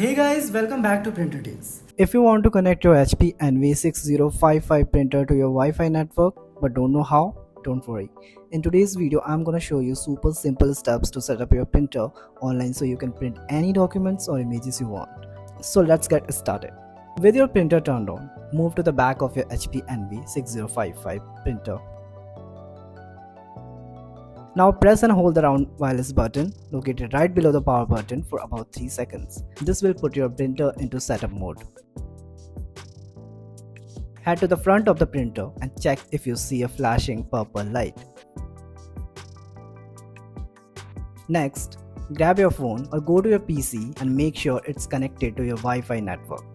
Hey guys, welcome back to Printer Tales. If you want to connect your HP NV6055 printer to your Wi-Fi network but don't know how, don't worry. In today's video, I'm gonna show you super simple steps to set up your printer online so you can print any documents or images you want. So let's get started. With your printer turned on, move to the back of your HP NV6055 printer. Now press and hold the round wireless button located right below the power button for about 3 seconds. This will put your printer into setup mode. Head to the front of the printer and check if you see a flashing purple light. Next, grab your phone or go to your PC and make sure it's connected to your Wi-Fi network.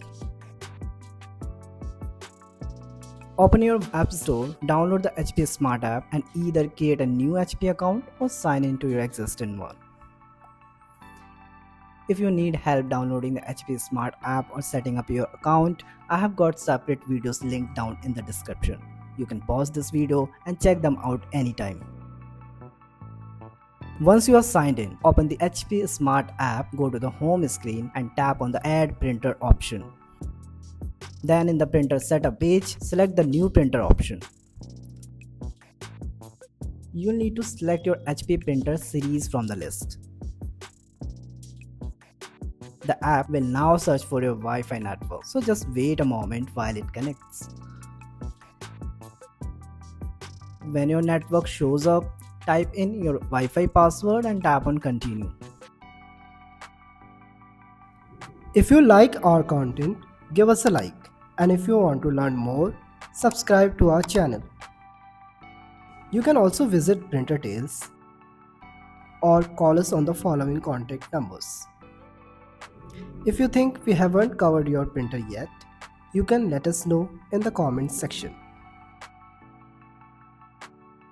Open your App Store, download the HP Smart app and either create a new HP account or sign into your existing one. If you need help downloading the HP Smart app or setting up your account, I have got separate videos linked down in the description. You can pause this video and check them out anytime. Once you are signed in, open the HP Smart app, go to the home screen and tap on the Add Printer option. Then in the printer setup page, select the new printer option. You'll need to select your HP printer series from the list. The app will now search for your Wi-Fi network, so just wait a moment while it connects. When your network shows up, type in your Wi-Fi password and tap on continue. If you like our content, give us a like. And if you want to learn more, subscribe to our channel. You can also visit Printer Tales or call us on the following contact numbers. If you think we haven't covered your printer yet, you can let us know in the comments section.